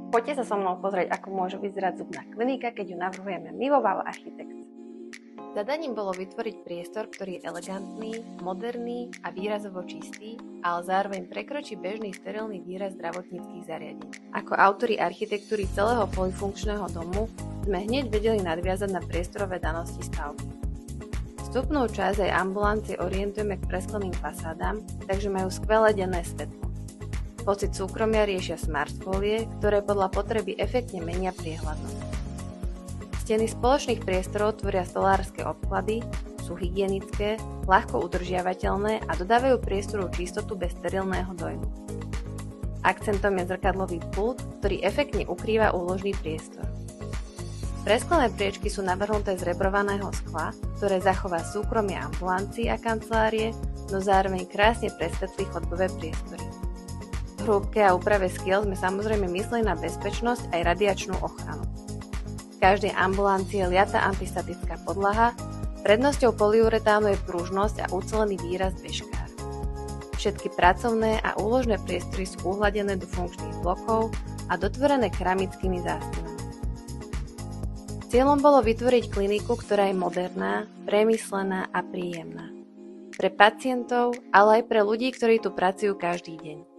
Poďte sa so mnou pozrieť, ako môže vyzerať zubná klinika, keď ju navrhujeme my vo Wow Architects. Zadaním bolo vytvoriť priestor, ktorý je elegantný, moderný a výrazovo čistý, ale zároveň prekročí bežný sterilný výraz zdravotníckych zariadení. Ako autori architektúry celého polyfunkčného domu sme hneď vedeli nadviazať na priestorové danosti stavby. Vstupnú časť aj ambulancie orientujeme k preskleným fasádám, takže majú skvelé denné svetlo. Pocit súkromia riešia smartfolie, ktoré podľa potreby efektne menia priehľadnosť. Steny spoločných priestorov tvoria stolárske obklady, sú hygienické, ľahko udržiavateľné a dodávajú priestoru čistotu bez sterilného dojmu. Akcentom je zrkadlový pult, ktorý efektne ukrýva úložný priestor. Presklené priečky sú navrhnuté z rebrovaného skla, ktoré zachová súkromie ambulancií a kancelárie, no zároveň krásne presvetlí chodbové priestory. V hrúbke a úprave skiel sme samozrejme mysleli na bezpečnosť aj radiačnú ochranu. V každej ambulancii je liata antistatická podlaha, prednosťou polyuretánu je pružnosť a ucelený výraz dveškár. Všetky pracovné a úložné priestory sú uhladené do funkčných blokov a dotvorené keramickými zástenami. Cieľom bolo vytvoriť kliniku, ktorá je moderná, premyslená a príjemná. Pre pacientov, ale aj pre ľudí, ktorí tu pracujú každý deň.